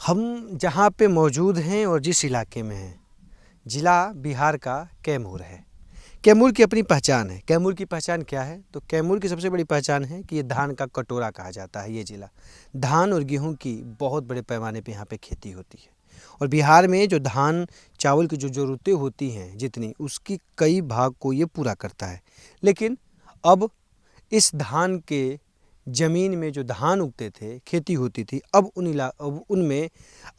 हम जहाँ पे मौजूद हैं और जिस इलाके में हैं, ज़िला बिहार का कैमूर है। कैमूर की अपनी पहचान है। कैमूर की पहचान क्या है? तो कैमूर की सबसे बड़ी पहचान है कि ये धान का कटोरा कहा जाता है। ये ज़िला धान और गेहूं की बहुत बड़े पैमाने पे यहाँ पे खेती होती है। और बिहार में जो धान चावल की जो ज़रूरतें होती हैं जितनी, उसकी कई भाग को ये पूरा करता है। लेकिन अब इस धान के ज़मीन में जो धान उगते थे, खेती होती थी, अब उनमें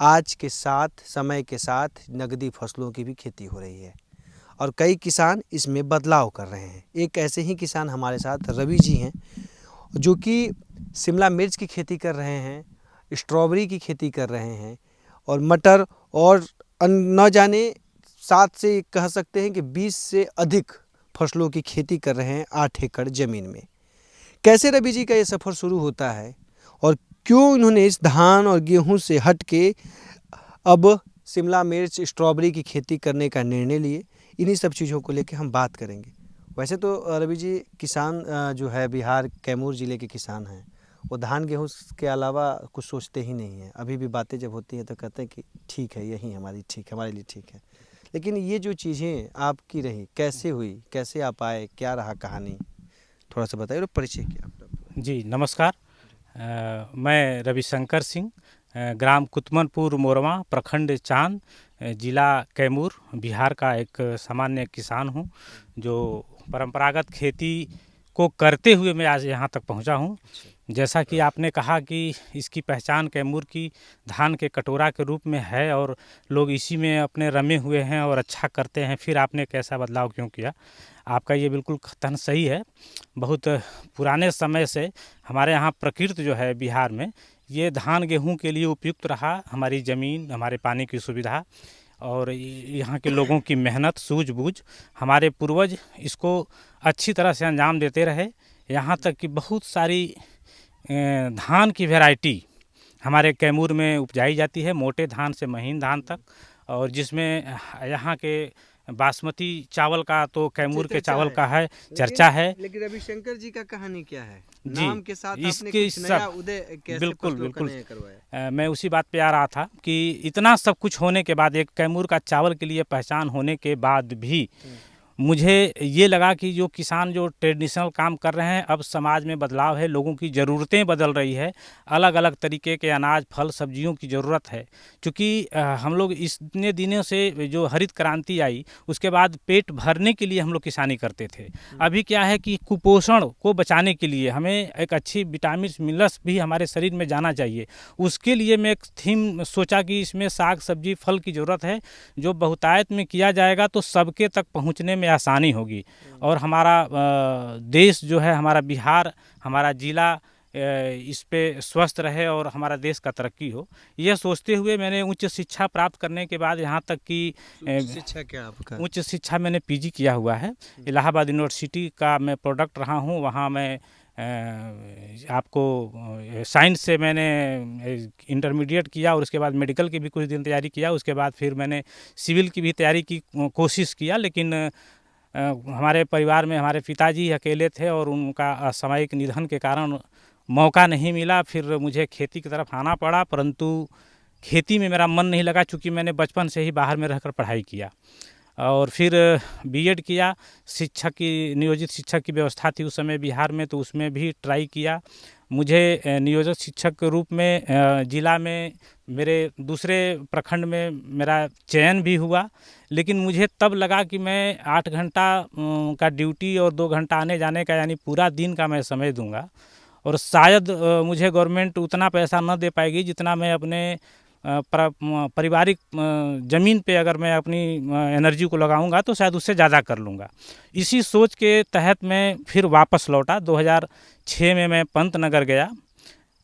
आज के साथ, समय के साथ नगदी फसलों की भी खेती हो रही है और कई किसान इसमें बदलाव कर रहे हैं। एक ऐसे ही किसान हमारे साथ रवि जी हैं, जो कि शिमला मिर्च की खेती कर रहे हैं, स्ट्रॉबेरी की खेती कर रहे हैं और मटर और न जाने 7 से कह सकते हैं कि 20 से अधिक फसलों की खेती कर रहे हैं 8 एकड़ ज़मीन में। कैसे रवि जी का ये सफ़र शुरू होता है और क्यों इन्होंने इस धान और गेहूं से हट के अब शिमला मिर्च, स्ट्रॉबेरी की खेती करने का निर्णय लिए, इन्हीं सब चीज़ों को लेकर हम बात करेंगे। वैसे तो रवि जी किसान जो है बिहार कैमूर ज़िले के किसान हैं, वो धान गेहूं के अलावा कुछ सोचते ही नहीं हैं। अभी भी बातें जब होती हैं तो कहते हैं कि ठीक है, यही हमारी ठीक है, हमारे लिए ठीक है। लेकिन ये जो चीज़ें आपकी रही, कैसे हुई, कैसे आप आए, क्या रहा कहानी, थोड़ा सा बताइए और परिचय किया आपका। जी नमस्कार। मैं रविशंकर सिंह, ग्राम कुतमनपुर मोरवा, प्रखंड चांद, जिला कैमूर, बिहार का एक सामान्य किसान हूं, जो परंपरागत खेती को करते हुए मैं आज यहाँ तक पहुँचा हूँ। जैसा कि आपने कहा कि इसकी पहचान कैमूर की धान के कटोरा के रूप में है और लोग इसी में अपने रमे हुए हैं और अच्छा करते हैं, फिर आपने कैसा बदलाव क्यों किया? आपका ये बिल्कुल कथन सही है। बहुत पुराने समय से हमारे यहाँ प्रकृति जो है बिहार में, ये धान गेहूं के लिए उपयुक्त रहा। हमारी ज़मीन, हमारे पानी की सुविधा और यहाँ के लोगों की मेहनत, सूझबूझ, हमारे पूर्वज इसको अच्छी तरह से अंजाम देते रहे। यहाँ तक कि बहुत सारी धान की वैरायटी हमारे कैमूर में उपजाई जाती है, मोटे धान से महीन धान तक, और जिसमें यहाँ के बासमती चावल का तो कैमूर के चावल का है चर्चा है। लेकिन रविशंकर जी का कहानी क्या है? जी, नाम के साथ आपने इसके कुछ नया सब उदय कैसे बिल्कुल फसलों का बिल्कुल नया करवाया? मैं उसी बात पे आ रहा था कि इतना सब कुछ होने के बाद, एक कैमूर का चावल के लिए पहचान होने के बाद भी मुझे ये लगा कि जो किसान जो ट्रेडिशनल काम कर रहे हैं, अब समाज में बदलाव है, लोगों की ज़रूरतें बदल रही है, अलग अलग तरीके के अनाज, फल, सब्जियों की ज़रूरत है। क्योंकि हम लोग इतने दिनों से जो हरित क्रांति आई, उसके बाद पेट भरने के लिए हम लोग किसानी करते थे। अभी क्या है कि कुपोषण को बचाने के लिए हमें एक अच्छी विटामिन मिनरल्स भी हमारे शरीर में जाना चाहिए। उसके लिए मैं एक थीम सोचा कि इसमें साग सब्जी फल की ज़रूरत है, जो बहुतायत में किया जाएगा तो सबके तक पहुँचने में आसानी होगी और हमारा देश जो है, हमारा बिहार, हमारा ज़िला इस पे स्वस्थ रहे और हमारा देश का तरक्की हो। यह सोचते हुए मैंने उच्च शिक्षा प्राप्त करने के बाद यहाँ तक कि शिक्षा क्या आपका? उच्च शिक्षा मैंने पीजी किया हुआ है। इलाहाबाद यूनिवर्सिटी का मैं प्रोडक्ट रहा हूँ। वहाँ मैं आपको साइंस से मैंने इंटरमीडिएट किया और उसके बाद मेडिकल की भी कुछ दिन तैयारी किया। उसके बाद फिर मैंने सिविल की भी तैयारी की कोशिश किया, लेकिन हमारे परिवार में हमारे पिताजी अकेले थे और उनका असामयिक निधन के कारण मौका नहीं मिला। फिर मुझे खेती की तरफ आना पड़ा, परंतु खेती में मेरा मन नहीं लगा, चूँकि मैंने बचपन से ही बाहर में रहकर पढ़ाई किया और फिर बीएड किया। शिक्षक की, नियोजित शिक्षक की व्यवस्था थी उस समय बिहार में, तो उसमें भी ट्राई किया। मुझे नियोजित शिक्षक के रूप में ज़िला में मेरे दूसरे प्रखंड में मेरा चयन भी हुआ, लेकिन मुझे तब लगा कि मैं 8 घंटा का ड्यूटी और 2 घंटा आने जाने का, यानी पूरा दिन का मैं समय दूंगा और शायद मुझे गवर्नमेंट उतना पैसा न दे पाएगी जितना मैं अपने पारिवारिक ज़मीन पे अगर मैं अपनी एनर्जी को लगाऊंगा तो शायद उससे ज़्यादा कर लूँगा। इसी सोच के तहत मैं फिर वापस लौटा। 2006 में मैं पंतनगर गया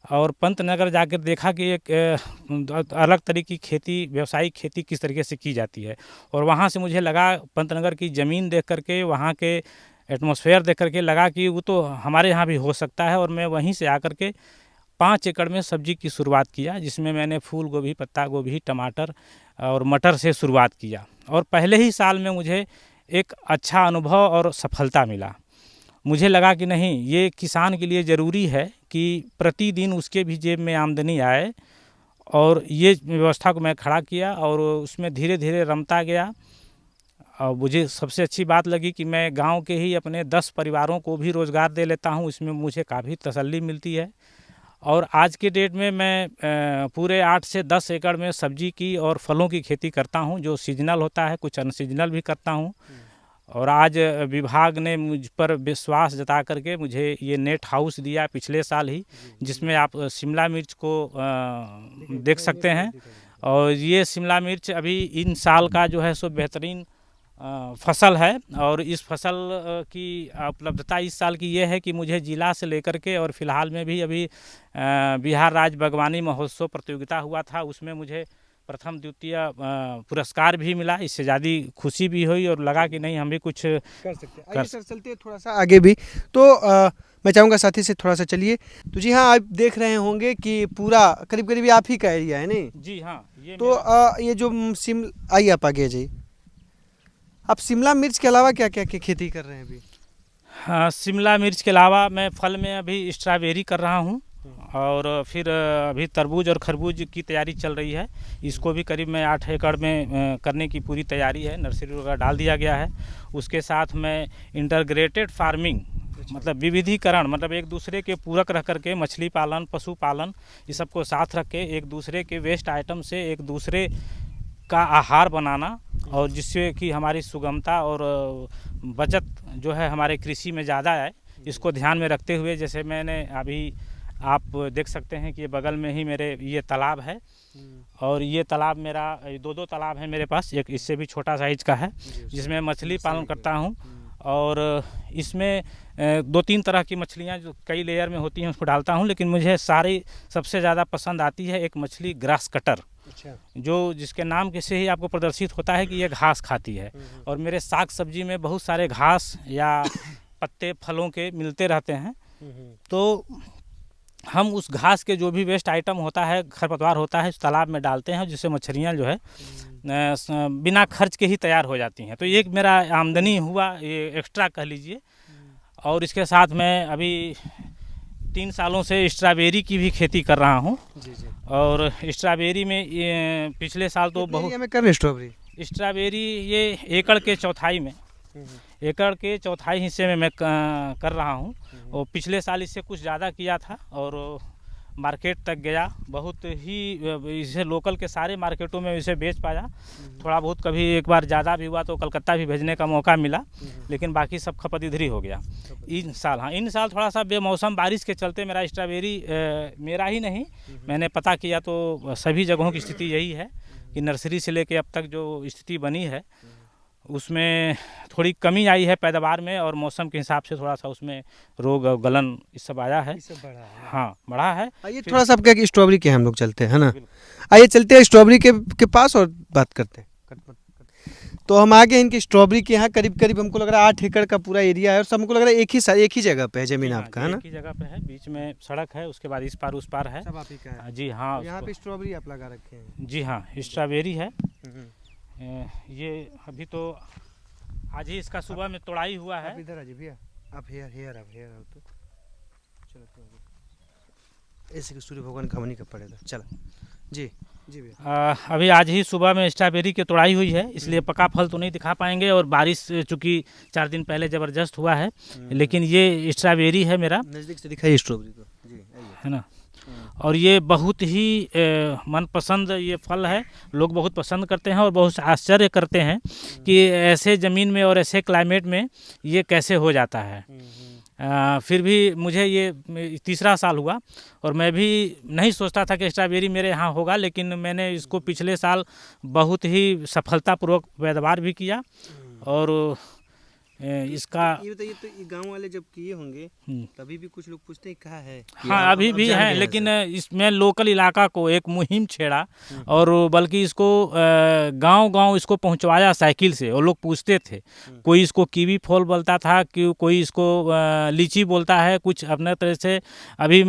और पंतनगर जाकर देखा कि एक अलग तरीके की खेती, व्यावसायिक खेती किस तरीके से की जाती है, और वहाँ से मुझे लगा, पंतनगर की ज़मीन देख करके, वहाँ के एटमॉस्फेयर देख करके लगा कि वो तो हमारे यहाँ भी हो सकता है। और मैं वहीं से आकर के 5 एकड़ में सब्जी की शुरुआत किया, जिसमें मैंने फूल गोभी, पत्ता गोभी, टमाटर और मटर से शुरुआत किया और पहले ही साल में मुझे एक अच्छा अनुभव और सफलता मिला। मुझे लगा कि नहीं, ये किसान के लिए ज़रूरी है कि प्रतिदिन उसके भी जेब में आमदनी आए और ये व्यवस्था को मैं खड़ा किया और उसमें धीरे धीरे रमता गया। और मुझे सबसे अच्छी बात लगी कि मैं गांव के ही अपने 10 परिवारों को भी रोज़गार दे लेता हूं, इसमें मुझे काफ़ी तसल्ली मिलती है। और आज के डेट में मैं पूरे 8 से 10 एकड़ में सब्जी की और फलों की खेती करता हूं, जो सीजनल होता है, कुछ अनसीजनल भी करता हूं। और आज विभाग ने मुझ पर विश्वास जता करके मुझे ये नेट हाउस दिया पिछले साल ही, जिसमें आप शिमला मिर्च को देख सकते हैं। और ये शिमला मिर्च अभी इन साल का जो है सो बेहतरीन फसल है। और इस फसल की उपलब्धता इस साल की ये है कि मुझे जिला से लेकर के और फिलहाल में भी अभी बिहार राज्य बागवानी महोत्सव प्रतियोगिता हुआ था, उसमें मुझे प्रथम द्वितीय पुरस्कार भी मिला। इससे ज़्यादा खुशी भी हुई और लगा कि नहीं हम भी कुछ कर सकते हैं। आइए सर, चलते हैं थोड़ा सा आगे भी। तो मैं चाहूँगा साथी से थोड़ा सा चलिए। तो जी हाँ, आप देख रहे होंगे कि पूरा करीब करीब आप ही का एरिया है नहीं? जी हाँ। ये तो ये जो आइए आप आगे जी। आप शिमला मिर्च के अलावा क्या क्या खेती कर रहे हैं अभी? हाँ, शिमला मिर्च के अलावा मैं फल में अभी स्ट्रॉबेरी कर रहा हूँ और फिर अभी तरबूज और खरबूज की तैयारी चल रही है। इसको भी करीब मैं 8 एकड़ में करने की पूरी तैयारी है, नर्सरी वगैरह डाल दिया गया है। उसके साथ मैं इंटीग्रेटेड फार्मिंग मतलब विविधीकरण, मतलब एक दूसरे के पूरक रह करके मछली पालन, पशुपालन, ये सबको साथ रख के एक दूसरे के वेस्ट आइटम से एक दूसरे का आहार बनाना, और जिससे कि हमारी सुगमता और बचत जो है हमारे कृषि में ज़्यादा है, इसको ध्यान में रखते हुए जैसे मैंने अभी आप देख सकते हैं कि ये बगल में ही मेरे ये तालाब है। और ये तालाब मेरा 2 तालाब है मेरे पास, एक इससे भी छोटा साइज का है जिसमें मछली पालन करता हूँ। और इसमें 2-3 तरह की मछलियाँ जो कई लेयर में होती हैं उसको डालता हूँ, लेकिन मुझे सारी सबसे ज़्यादा पसंद आती है एक मछली ग्रास कटर, जो जिसके नाम के से ही आपको प्रदर्शित होता है कि ये घास खाती है। और मेरे साग सब्जी में बहुत सारे घास या पत्ते फलों के मिलते रहते हैं, तो हम उस घास के जो भी वेस्ट आइटम होता है, खरपतवार होता है, उस तालाब में डालते हैं, जिससे मछलियाँ जो है बिना खर्च के ही तैयार हो जाती हैं। तो ये मेरा आमदनी हुआ, ये एक्स्ट्रा कह लीजिए। और इसके साथ मैं अभी 3 सालों से स्ट्रॉबेरी की भी खेती कर रहा हूँ। और स्ट्रॉबेरी में ये पिछले साल तो बहुत में कर रहे स्ट्रॉबेरी ये एकड़ के चौथाई हिस्से में मैं कर रहा हूँ। और पिछले साल इससे कुछ ज़्यादा किया था और मार्केट तक गया, बहुत ही इसे लोकल के सारे मार्केटों में इसे बेच पाया। थोड़ा बहुत कभी एक बार ज़्यादा भी हुआ तो कलकत्ता भी भेजने का मौका मिला, लेकिन बाकी सब खपत इधर ही हो गया इन साल। हाँ, इन साल थोड़ा सा बेमौसम बारिश के चलते मेरा स्ट्रॉबेरी मेरा ही नहीं, मैंने पता किया तो सभी जगहों की स्थिति यही है कि नर्सरी से लेके अब तक जो स्थिति बनी है उसमें थोड़ी कमी आई है पैदावार में, और मौसम के हिसाब से थोड़ा सा उसमें रोग और गलन इस सब आया है। हाँ, बढ़ा है। आइए थोड़ा सा क्या कि स्ट्रॉबेरी के हम लोग चलते हैं ना, आइए चलते हैं स्ट्रॉबेरी के पास और बात करते हैं। तो हम आगे इनकी स्ट्रॉबेरी के यहाँ करीब करीब हमको लग रहा है 8 एकड़ का पूरा एरिया है, और सब हमको लग रहा है एक ही जगह पे है जमीन आपका, है ना? एक ही जगह पे है, बीच में सड़क है, उसके बाद इस पार उस पार है। सब आप ही का है? जी हाँ। यहाँ पे स्ट्रॉबेरी आप लगा रखे हैं? जी हाँ, स्ट्रॉबेरी है। ये अभी तो आज ही इसका सुबह में तोड़ाई हुआ है। आप इधर आ जी भैया, आप हेयर आओ तो चलो ऐसे कि सूर्य भगवान खमनी का पड़ेगा। चलो जी भैया। अभी आज ही सुबह में स्ट्रॉबेरी की तोड़ाई हुई है, इसलिए पका फल तो नहीं दिखा पाएंगे, और बारिश चूँकि 4 दिन पहले ज़बरदस्त हुआ है, लेकिन ये स्ट्रॉबेरी है मेरा। नज़दीक से दिखाइए स्ट्रॉबेरी को जी, है ना। और ये बहुत ही मनपसंद ये फल है, लोग बहुत पसंद करते हैं और बहुत आश्चर्य करते हैं कि ऐसे ज़मीन में और ऐसे क्लाइमेट में ये कैसे हो जाता है। फिर भी मुझे ये तीसरा साल हुआ और मैं भी नहीं सोचता था कि स्ट्रॉबेरी मेरे यहाँ होगा, लेकिन मैंने इसको पिछले साल बहुत ही सफलतापूर्वक पैदावार भी किया। और इसका ये बताइए, तो ये गांव वाले जब किए होंगे तभी भी कुछ लोग पूछते हैं कहाँ है? हाँ, अभी भी है, लेकिन इसमें लोकल इलाका को एक मुहिम छेड़ा, और बल्कि इसको गांव इसको पहुंचवाया साइकिल से, और लोग पूछते थे, कोई इसको कीवी फल बोलता था, कि कोई इसको लीची बोलता है, कुछ अपने तरह से। अभी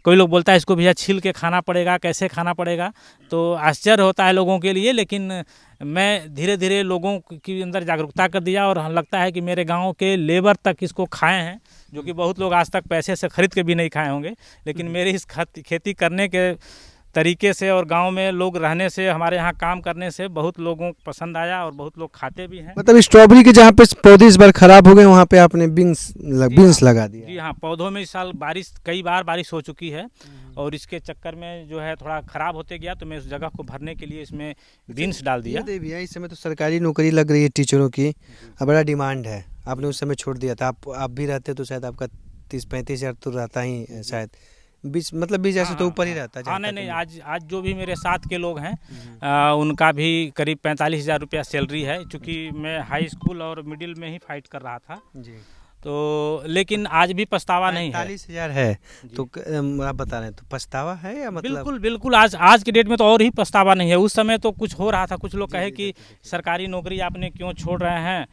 कोई लोग बोलता है इसको भैया छील के खाना पड़ेगा, कैसे खाना पड़ेगा, तो आश्चर्य होता है लोगों के लिए। लेकिन मैं धीरे धीरे लोगों के अंदर जागरूकता कर दिया, और लगता है कि मेरे गांव के लेबर तक इसको खाए हैं, जो कि बहुत लोग आज तक पैसे से खरीद के भी नहीं खाए होंगे। लेकिन मेरे इस खेती करने के तरीके से और गांव में लोग रहने से, हमारे यहाँ काम करने से बहुत लोगों को पसंद आया और बहुत लोग खाते भी हैं। मतलब स्ट्रॉबेरी के जहाँ पे पौधे इस बार खराब हो गए वहाँ पे आपने बीन्स लगा दिया। जी हाँ, पौधों में इस साल कई बार बारिश हो चुकी है और इसके चक्कर में जो है थोड़ा ख़राब होते गया, तो मैं उस जगह को भरने के लिए इसमें बीन्स डाल दिया। ये भैया इस समय तो सरकारी नौकरी लग रही है टीचरों की, बड़ा डिमांड है, आपने उस समय छोड़ दिया था। आप भी रहते तो शायद आपका 30-35 हज़ार तो रहता ही शायद, 20,000 से तो ऊपर ही रहता है। हाँ नहीं, आज जो भी मेरे साथ के लोग हैं उनका भी करीब 45,000 रुपया सैलरी है, क्योंकि मैं हाई स्कूल और मिडिल में ही फाइट कर रहा था जी। तो, लेकिन आज भी पछतावा नहीं है। 45,000 है तो आप बता रहे हैं, तो पछतावा है या मतलब? बिल्कुल आज के डेट में तो और ही पछतावा नहीं है। उस समय तो कुछ हो रहा था, कुछ लोग कहे कि सरकारी नौकरी आपने क्यों छोड़ रहे हैं,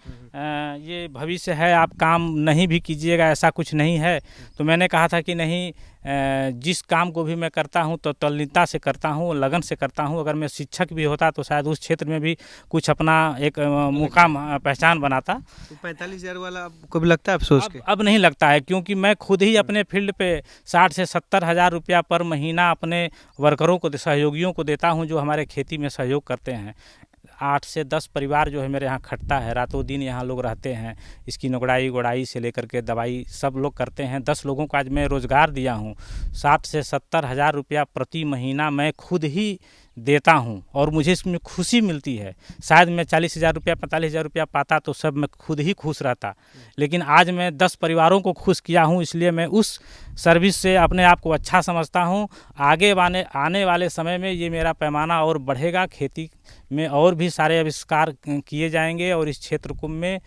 ये भविष्य है, आप काम नहीं भी कीजिएगा, ऐसा कुछ नहीं है। तो मैंने कहा था कि नहीं, जिस काम को भी मैं करता हूं तो तल्लीनता से करता हूं, लगन से करता हूं। अगर मैं शिक्षक भी होता तो शायद उस क्षेत्र में भी कुछ अपना एक मुकाम पहचान बनाता। तो 45,000 वाला आपको भी लगता है अफसोस के? अब नहीं लगता है, क्योंकि मैं खुद ही अपने फील्ड पे 60 से 70 हज़ार रुपया पर महीना अपने वर्करों को, सहयोगियों को देता हूं, जो हमारे खेती में सहयोग करते हैं। 8 से 10 परिवार जो है मेरे यहाँ खटता है, रातों दिन यहाँ लोग रहते हैं। इसकी निगराई गुड़ाई से लेकर के दवाई सब लोग करते हैं। 10 लोगों को आज मैं रोज़गार दिया हूँ। 60 से 70 हज़ार रुपया प्रति महीना मैं खुद ही देता हूँ और मुझे इसमें खुशी मिलती है। शायद मैं 40,000 रुपया 45,000 रुपया पाता तो सब मैं खुद ही खुश रहता, लेकिन आज मैं 10 परिवारों को खुश किया हूँ, इसलिए मैं उस सर्विस से अपने आप को अच्छा समझता हूँ। आने वाले समय में ये मेरा पैमाना और बढ़ेगा, खेती में और भी सारे आविष्कार किए जाएंगे और इस क्षेत्र को में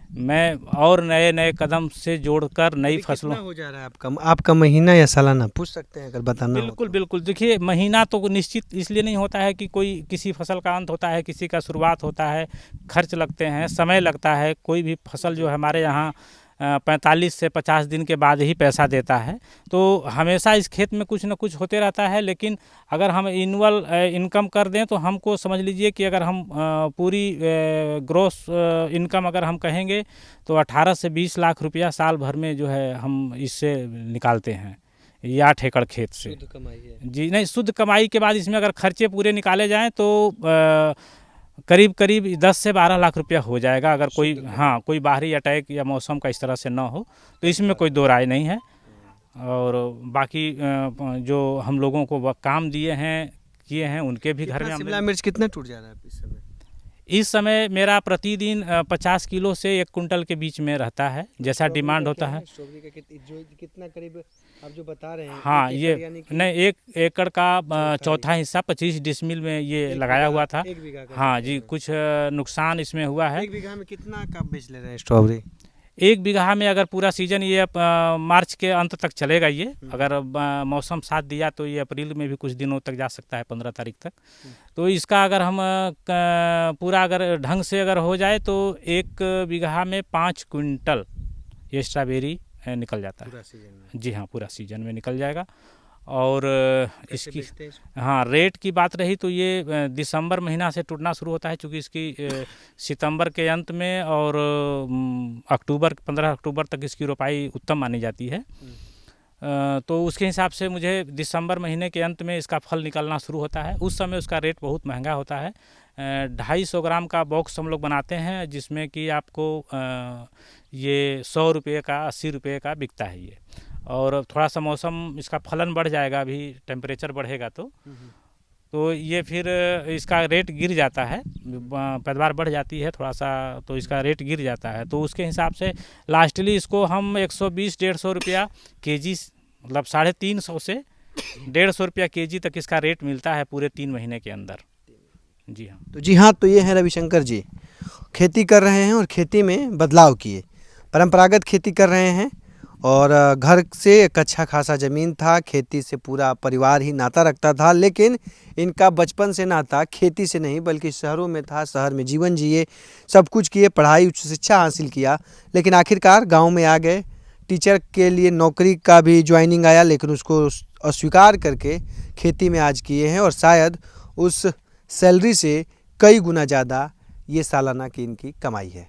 मैं और नए नए कदम से जोड़कर नई फसलों। कितना हो जा रहा है आपका महीना या सालाना, पूछ सकते हैं अगर बताना हो तो? बिल्कुल देखिए, महीना तो निश्चित इसलिए नहीं होता है कि कोई किसी फसल का अंत होता है, किसी का शुरुआत होता है, खर्च लगते हैं, समय लगता है। कोई भी फसल जो हमारे यहाँ 45 से 50 दिन के बाद ही पैसा देता है, तो हमेशा इस खेत में कुछ न कुछ होते रहता है। लेकिन अगर हम एनुअल इनकम कर दें तो हमको समझ लीजिए कि अगर हम पूरी ग्रोस इनकम अगर हम कहेंगे तो 18 से 20 लाख रुपया साल भर में जो है हम इससे निकालते हैं, ये 8 एकड़ खेत से। शुद्ध कमाई है जी नहीं, शुद्ध कमाई के बाद इसमें अगर खर्चे पूरे निकाले जाएँ तो करीब 10 से 12 लाख रुपया हो जाएगा, अगर कोई बाहरी अटैक या मौसम का इस तरह से ना हो तो इसमें कोई दो राय नहीं है। और बाकी जो हम लोगों को काम किए हैं उनके भी घर में। शिमला मिर्च कितना टूट जा रहा है इस समय? इस समय मेरा प्रतिदिन 50 किलो से 1 कुंटल के बीच में रहता है, जैसा डिमांड होता है। स्ट्रॉबेरी का कितना करीब आप जो बता रहे हैं? हाँ, ये नहीं, 1 एकड़ का चौथा हिस्सा 25 डिसमिल में ये लगाया हुआ था। 1 बीघा का? हाँ जी, कुछ नुकसान इसमें हुआ है। 1 बीघा में कितना का बेच ले रहे हैं स्ट्रॉबेरी? 1 बीघा में अगर पूरा सीजन ये मार्च के अंत तक चलेगा, ये अगर मौसम साथ दिया तो ये अप्रैल में भी कुछ दिनों तक जा सकता है, 15 तारीख तक। तो इसका अगर हम पूरा अगर ढंग से अगर हो जाए तो 1 बीघा में 5 क्विंटल ये स्ट्रॉबेरी निकल जाता है। पूरा सीजन में? जी हाँ, पूरा सीजन में निकल जाएगा। और इसकी हाँ रेट की बात रही तो ये दिसंबर महीना से टूटना शुरू होता है, क्योंकि इसकी सितंबर के अंत में और 15 अक्टूबर तक इसकी रोपाई उत्तम मानी जाती है। तो उसके हिसाब से मुझे दिसंबर महीने के अंत में इसका फल निकलना शुरू होता है। उस समय उसका रेट बहुत महंगा होता है। 250 ग्राम का बॉक्स हम लोग बनाते हैं, जिसमें कि आपको ये 100 रुपये का 80 रुपये का बिकता है ये। और थोड़ा सा मौसम इसका फलन बढ़ जाएगा, अभी टेम्परेचर बढ़ेगा तो ये फिर इसका रेट गिर जाता है, पैदावार बढ़ जाती है थोड़ा सा तो इसका रेट गिर जाता है। तो उसके हिसाब से लास्टली इसको हम 120-150 रुपया केजी, मतलब 350 से 150 रुपया केजी तक इसका रेट मिलता है पूरे 3 महीने के अंदर। जी हाँ, तो ये है रविशंकर जी, खेती कर रहे हैं और खेती में बदलाव किए, परंपरागत खेती कर रहे हैं और घर से एक अच्छा खासा ज़मीन था, खेती से पूरा परिवार ही नाता रखता था। लेकिन इनका बचपन से नाता खेती से नहीं बल्कि शहरों में था। शहर में जीवन जिए, सब कुछ किए, पढ़ाई उच्च शिक्षा हासिल किया, लेकिन आखिरकार गांव में आ गए। टीचर के लिए नौकरी का भी ज्वाइनिंग आया, लेकिन उसको अस्वीकार करके खेती में आज किए हैं और शायद उस सैलरी से कई गुना ज़्यादा ये सालाना की इनकी कमाई है।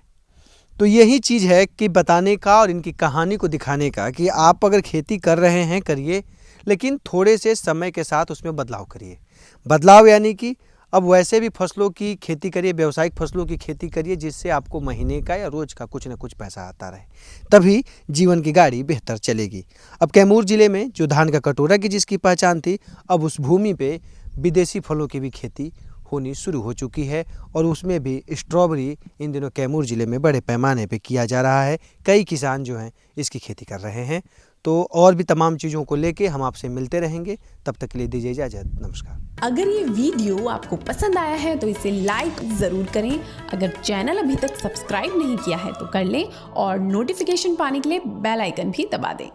तो यही चीज़ है कि बताने का और इनकी कहानी को दिखाने का कि आप अगर खेती कर रहे हैं करिए, लेकिन थोड़े से समय के साथ उसमें बदलाव करिए। बदलाव यानी कि अब वैसे भी फसलों की खेती करिए, व्यावसायिक फसलों की खेती करिए, जिससे आपको महीने का या रोज का कुछ न कुछ पैसा आता रहे, तभी जीवन की गाड़ी बेहतर चलेगी। अब कैमूर ज़िले में जो धान का कटोरा की जिसकी पहचान थी, अब उस भूमि पे विदेशी फलों की भी खेती होनी शुरू हो चुकी है और उसमें भी स्ट्रॉबेरी इन दिनों कैमूर ज़िले में बड़े पैमाने पे किया जा रहा है। कई किसान जो हैं इसकी खेती कर रहे हैं। तो और भी तमाम चीज़ों को लेके हम आपसे मिलते रहेंगे। तब तक के लिए दीजिए इजाज़त। नमस्कार। अगर ये वीडियो आपको पसंद आया है तो इसे लाइक ज़रूर करें। अगर चैनल अभी तक सब्सक्राइब नहीं किया है तो कर लें और नोटिफिकेशन पाने के लिए बेल आइकन भी दबा दें।